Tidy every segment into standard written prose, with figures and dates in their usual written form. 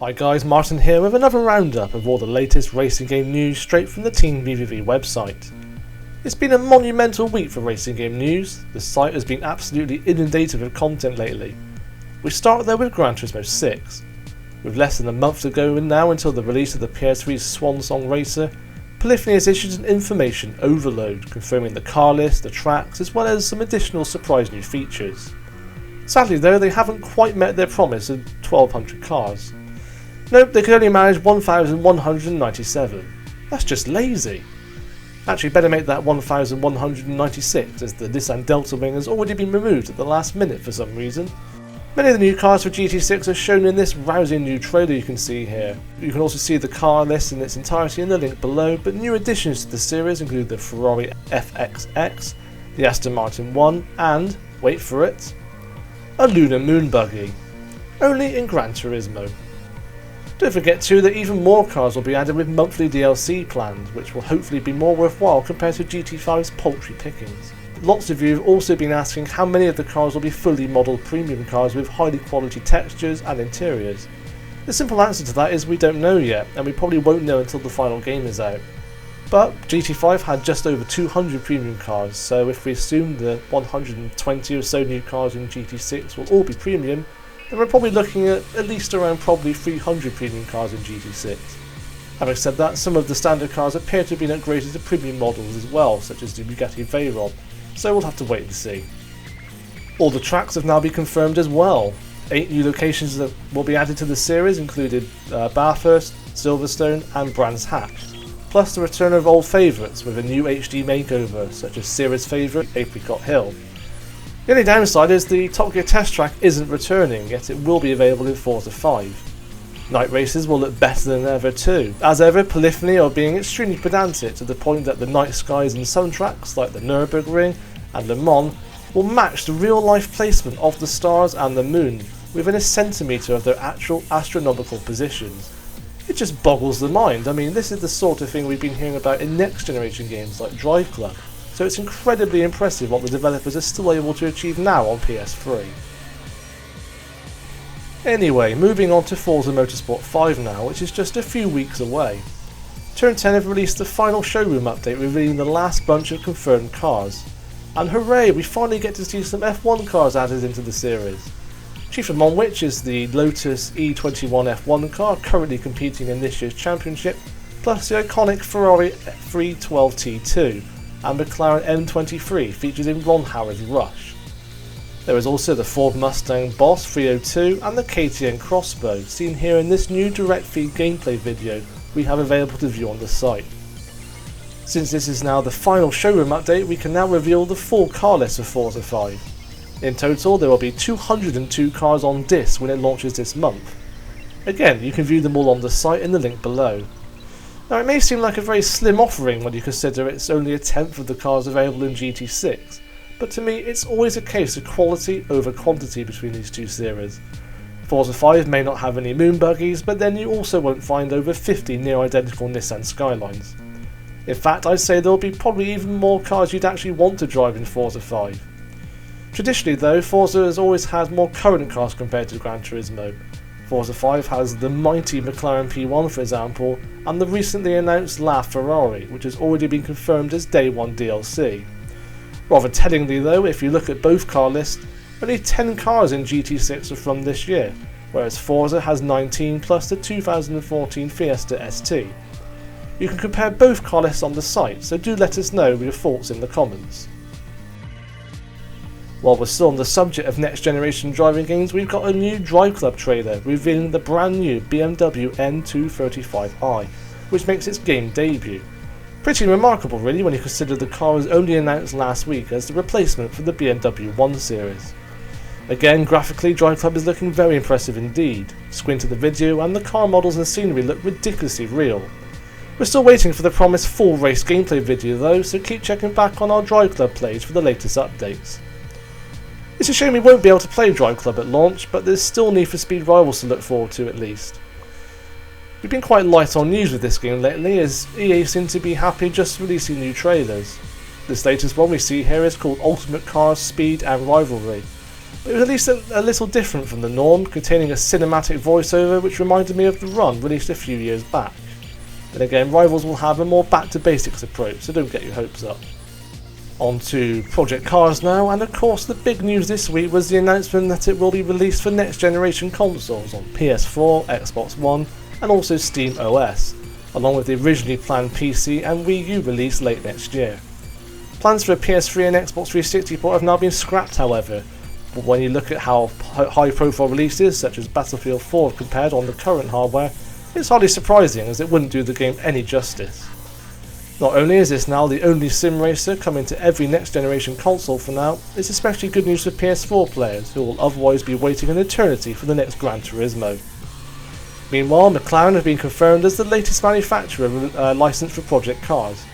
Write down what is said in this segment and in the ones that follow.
Hi guys, Martin here with another roundup of all the latest racing game news straight from the Team VVV website. It's been a monumental week for racing game news. The site has been absolutely inundated with content lately. We start though with Gran Turismo 6. With less than a month to go now until the release of the PS3's Swan Song Racer, Polyphony has issued an information overload confirming the car list, the tracks, as well as some additional surprise new features. Sadly though, they haven't quite met their promise of 1200 cars. Nope, they could only manage 1,197. That's just lazy. Actually, better make that 1,196, as the Nissan Delta Wing has already been removed at the last minute for some reason. Many of the new cars for GT6 are shown in this rousing new trailer you can see here. You can also see the car list in its entirety in the link below, but new additions to the series include the Ferrari FXX, the Aston Martin 1, and, wait for it, a Lunar Moon buggy. Only in Gran Turismo. Don't forget too that even more cars will be added with monthly DLC planned, which will hopefully be more worthwhile compared to GT5's paltry pickings. Lots of you have also been asking how many of the cars will be fully modelled premium cars with highly quality textures and interiors. The simple answer to that is we don't know yet, and we probably won't know until the final game is out. But GT5 had just over 200 premium cars, so if we assume the 120 or so new cars in GT6 will all be premium, then we're probably looking at least around probably 300 premium cars in GT6. Having said that, some of the standard cars appear to have been upgraded to premium models as well, such as the Bugatti Veyron, so we'll have to wait and see. All the tracks have now been confirmed as well. 8 new locations that will be added to the series included Bathurst, Silverstone and Brands Hatch, plus the return of old favourites with a new HD makeover, such as Sierra's favourite, Apricot Hill. The only downside is the Top Gear test track isn't returning, yet it will be available in Forza 5. Night races will look better than ever too. As ever, Polyphony are being extremely pedantic to the point that the night skies in some tracks like the Nürburgring and Le Mans will match the real life placement of the stars and the moon within a centimetre of their actual astronomical positions. It just boggles the mind. I mean, this is the sort of thing we've been hearing about in next generation games like Drive Club. So it's incredibly impressive what the developers are still able to achieve now on PS3. Anyway, moving on to Forza Motorsport 5 now, which is just a few weeks away. Turn 10 have released the final showroom update revealing the last bunch of confirmed cars. And hooray, we finally get to see some F1 cars added into the series. Chief among which is the Lotus E21 F1 car currently competing in this year's championship, plus the iconic Ferrari 312 T2. And McLaren M23 featured in Ron Howard's Rush. There is also the Ford Mustang Boss 302 and the KTM Crossbow, seen here in this new direct feed gameplay video we have available to view on the site. Since this is now the final showroom update, we can now reveal the full car list of Forza 5. In total, there will be 202 cars on disc when it launches this month. Again, you can view them all on the site in the link below. Now it may seem like a very slim offering when you consider it's only a tenth of the cars available in GT6, but to me it's always a case of quality over quantity between these two series. Forza 5 may not have any moon buggies, but then you also won't find over 50 near identical Nissan Skylines. In fact, I'd say there'll be probably even more cars you'd actually want to drive in Forza 5. Traditionally though, Forza has always had more current cars compared to Gran Turismo. Forza 5 has the mighty McLaren P1 for example, and the recently announced LaFerrari, which has already been confirmed as Day 1 DLC. Rather tellingly though, if you look at both car lists, only 10 cars in GT6 are from this year, whereas Forza has 19 plus the 2014 Fiesta ST. You can compare both car lists on the site, so do let us know your thoughts in the comments. While we're still on the subject of next generation driving games, we've got a new Drive Club trailer revealing the brand new BMW N235i, which makes its game debut. Pretty remarkable really when you consider the car was only announced last week as the replacement for the BMW 1 series. Again, graphically Drive Club is looking very impressive indeed. Squint at the video and the car models and scenery look ridiculously real. We're still waiting for the promised full race gameplay video though, so keep checking back on our Drive Club page for the latest updates. It's a shame we won't be able to play Drive Club at launch, but there's still Need for Speed Rivals to look forward to at least. We've been quite light on news with this game lately, as EA seem to be happy just releasing new trailers. This latest one we see here is called Ultimate Cars Speed and Rivalry, but it was at least a little different from the norm, containing a cinematic voiceover which reminded me of The Run, released a few years back. Then again, Rivals will have a more back to basics approach, so don't get your hopes up. On to Project Cars now, and of course the big news this week was the announcement that it will be released for next generation consoles on PS4, Xbox One and also Steam OS, along with the originally planned PC and Wii U release late next year. Plans for a PS3 and Xbox 360 port have now been scrapped however, but when you look at how high profile releases such as Battlefield 4 have compared on the current hardware, it's hardly surprising as it wouldn't do the game any justice. Not only is this now the only sim racer coming to every next generation console for now, it's especially good news for PS4 players who will otherwise be waiting an eternity for the next Gran Turismo. Meanwhile, McLaren have been confirmed as the latest manufacturer licensed for Project Cars.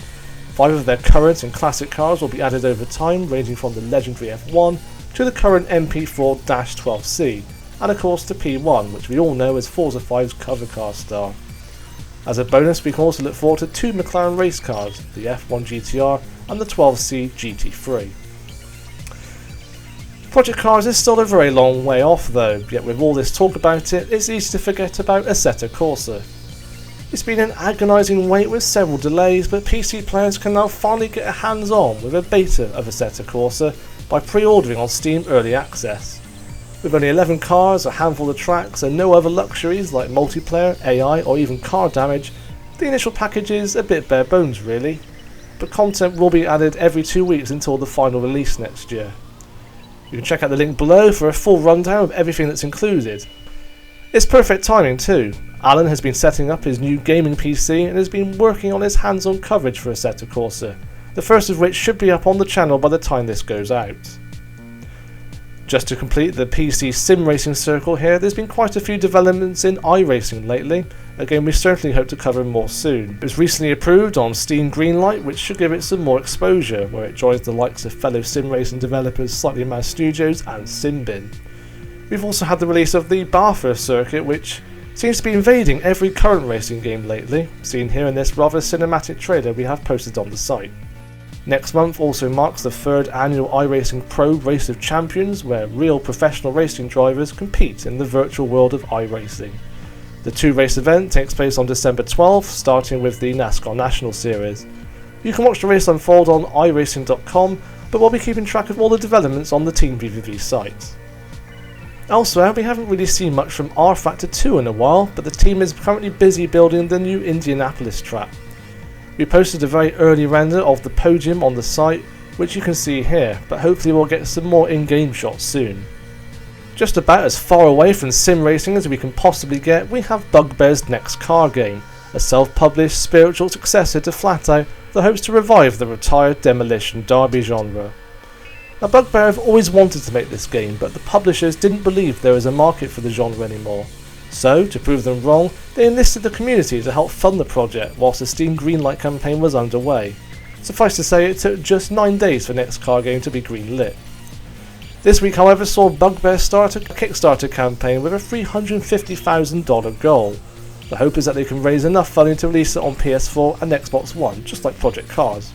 5 of their current and classic cars will be added over time, ranging from the legendary F1 to the current MP4-12C, and of course the P1, which we all know as Forza 5's cover car star. As a bonus, we can also look forward to 2 McLaren race cars, the F1 GTR and the 12C GT3. Project Cars is still a very long way off though, yet with all this talk about it, it's easy to forget about Assetto Corsa. It's been an agonising wait with several delays, but PC players can now finally get a hands-on with a beta of Assetto Corsa by pre-ordering on Steam Early Access. With only 11 cars, a handful of tracks and no other luxuries like multiplayer, AI or even car damage, the initial package is a bit bare bones really, but content will be added every 2 weeks until the final release next year. You can check out the link below for a full rundown of everything that's included. It's perfect timing too. Alan has been setting up his new gaming PC and has been working on his hands-on coverage for Assetto Corsa, the first of which should be up on the channel by the time this goes out. Just to complete the PC sim racing circle here, there's been quite a few developments in iRacing lately. Again, we certainly hope to cover more soon. It was recently approved on Steam Greenlight, which should give it some more exposure, where it joins the likes of fellow sim racing developers Slightly Mad Studios and Simbin. We've also had the release of the Bathurst circuit, which seems to be invading every current racing game lately, seen here in this rather cinematic trailer we have posted on the site. Next month also marks the 3rd annual iRacing Pro Race of Champions, where real professional racing drivers compete in the virtual world of iRacing. The 2-race event takes place on December 12th, starting with the NASCAR National Series. You can watch the race unfold on iRacing.com, but we'll be keeping track of all the developments on the Team VVV site. Elsewhere, we haven't really seen much from R-Factor 2 in a while, but the team is currently busy building the new Indianapolis track. We posted a very early render of the podium on the site, which you can see here, but hopefully we'll get some more in-game shots soon. Just about as far away from sim racing as we can possibly get, we have Bugbear's next car game, a self-published spiritual successor to Flatout that hopes to revive the retired demolition derby genre. Now Bugbear have always wanted to make this game, but the publishers didn't believe there was a market for the genre anymore. So, to prove them wrong, they enlisted the community to help fund the project whilst the Steam Greenlight campaign was underway. Suffice to say, it took just 9 days for next car game to be greenlit. This week however saw Bugbear start a Kickstarter campaign with a $350,000 goal. The hope is that they can raise enough funding to release it on PS4 and Xbox One, just like Project Cars.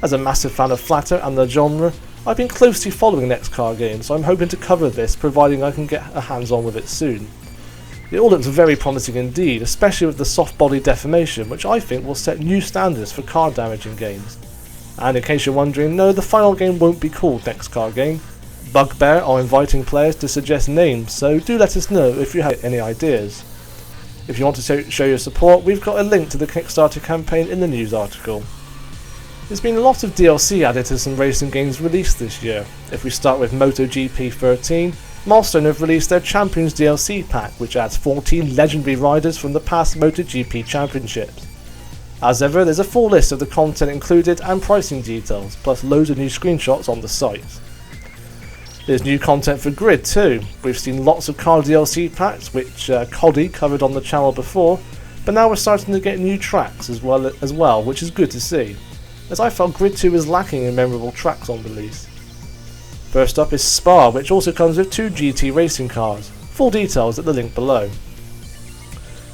As a massive fan of Flatout and the genre, I've been closely following next car game, so I'm hoping to cover this providing I can get a hands-on with it soon. It all looks very promising indeed, especially with the soft body deformation, which I think will set new standards for car damage in games. And in case you're wondering, no, the final game won't be called Next Car Game. Bugbear are inviting players to suggest names, so do let us know if you have any ideas. If you want to show your support, we've got a link to the Kickstarter campaign in the news article. There's been a lot of DLC added to some racing games released this year. If we start with MotoGP 13, Milestone have released their Champions DLC pack, which adds 14 legendary riders from the past MotoGP championships. As ever, there's a full list of the content included and pricing details, plus loads of new screenshots on the site. There's new content for Grid too. We've seen lots of car DLC packs, which Coddy covered on the channel before, but now we're starting to get new tracks as well, which is good to see, as I felt Grid 2 is lacking in memorable tracks on release. First up is Spa, which also comes with 2 GT racing cars. Full details at the link below.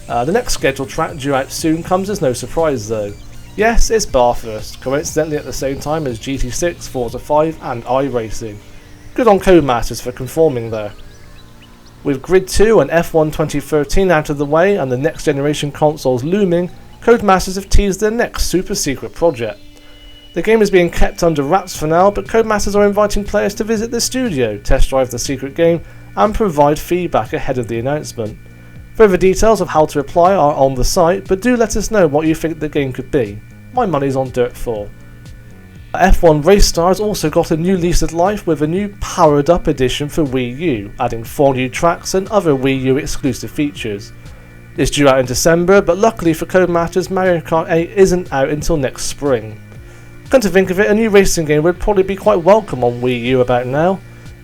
The next scheduled track due out soon comes as no surprise though. Yes, it's Bathurst, coincidentally at the same time as GT6, Forza 5 and iRacing. Good on Codemasters for conforming there. With Grid 2 and F1 2013 out of the way and the next generation consoles looming, Codemasters have teased their next super secret project. The game is being kept under wraps for now, but Codemasters are inviting players to visit the studio, test drive the secret game, and provide feedback ahead of the announcement. Further details of how to apply are on the site, but do let us know what you think the game could be. My money's on Dirt 4. F1 Race Stars also got a new lease of life with a new powered up edition for Wii U, adding 4 new tracks and other Wii U exclusive features. It's due out in December, but luckily for Codemasters, Mario Kart 8 isn't out until next spring. Come to think of it, a new racing game would probably be quite welcome on Wii U about now.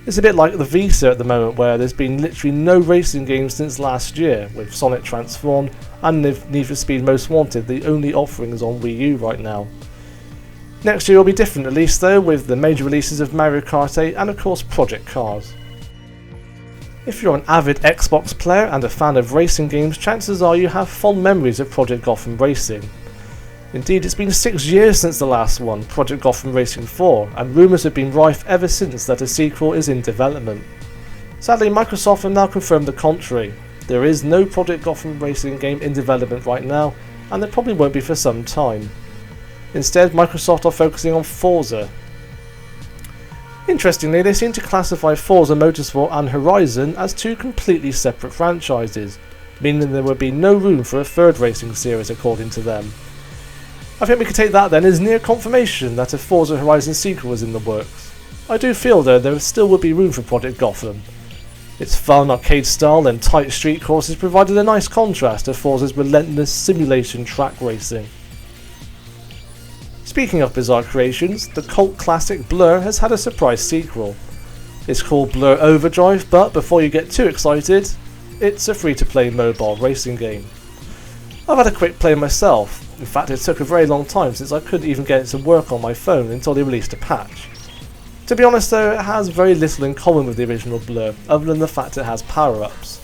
It's a bit like the Vita at the moment, where there's been literally no racing games since last year, with Sonic Transformed and Need for Speed Most Wanted the only offerings on Wii U right now. Next year will be different at least though, with the major releases of Mario Kart 8 and of course Project Cars. If you're an avid Xbox player and a fan of racing games, chances are you have fond memories of Project Gotham Racing. Indeed, it's been 6 years since the last one, Project Gotham Racing 4, and rumours have been rife ever since that a sequel is in development. Sadly, Microsoft have now confirmed the contrary. There is no Project Gotham Racing game in development right now, and there probably won't be for some time. Instead, Microsoft are focusing on Forza. Interestingly, they seem to classify Forza Motorsport and Horizon as 2 completely separate franchises, meaning there would be no room for a third racing series according to them. I think we could take that then as near confirmation that a Forza Horizon sequel is in the works. I do feel though there still would be room for Project Gotham. Its fun arcade style and tight street courses provided a nice contrast to Forza's relentless simulation track racing. Speaking of bizarre creations, the cult classic Blur has had a surprise sequel. It's called Blur Overdrive, but before you get too excited, it's a free-to-play mobile racing game. I've had a quick play myself. In fact, it took a very long time since I couldn't even get it to work on my phone until they released a patch. To be honest though, it has very little in common with the original Blur, other than the fact it has power-ups.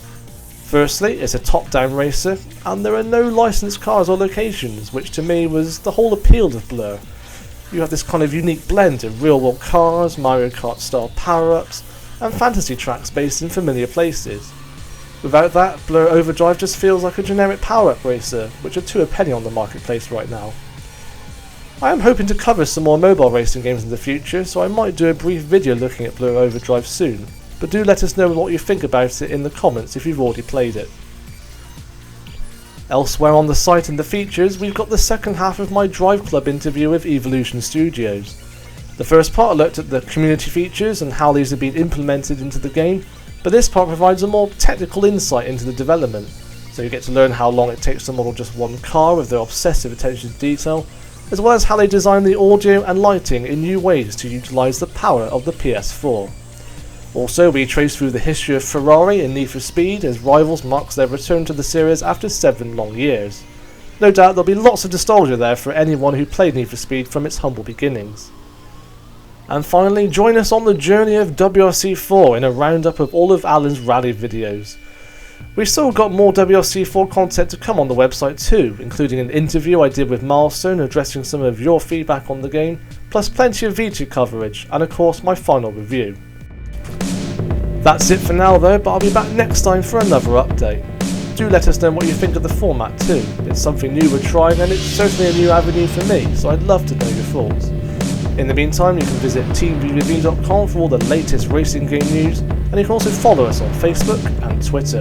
Firstly, it's a top-down racer, and there are no licensed cars or locations, which to me was the whole appeal of Blur. You have this kind of unique blend of real-world cars, Mario Kart-style power-ups, and fantasy tracks based in familiar places. Without that, Blur Overdrive just feels like a generic power-up racer, which are 2 a penny on the marketplace right now. I am hoping to cover some more mobile racing games in the future, so I might do a brief video looking at Blur Overdrive soon, but do let us know what you think about it in the comments if you've already played it. Elsewhere on the site in the features, we've got the second half of my Drive Club interview with Evolution Studios. The first part looked at the community features and how these have been implemented into the game, but this part provides a more technical insight into the development, so you get to learn how long it takes to model just one car with their obsessive attention to detail, as well as how they design the audio and lighting in new ways to utilise the power of the PS4. Also, we trace through the history of Ferrari and Need for Speed as Rivals marks their return to the series after 7 long years. No doubt there'll be lots of nostalgia there for anyone who played Need for Speed from its humble beginnings. And finally, join us on the journey of WRC4 in a roundup of all of Alan's rally videos. We've still got more WRC4 content to come on the website too, including an interview I did with Milestone addressing some of your feedback on the game, plus plenty of Vita coverage, and of course my final review. That's it for now though, but I'll be back next time for another update. Do let us know what you think of the format too. It's something new we're trying and it's certainly a new avenue for me, so I'd love to know your thoughts. In the meantime, you can visit teamvreview.com for all the latest racing game news, and you can also follow us on Facebook and Twitter.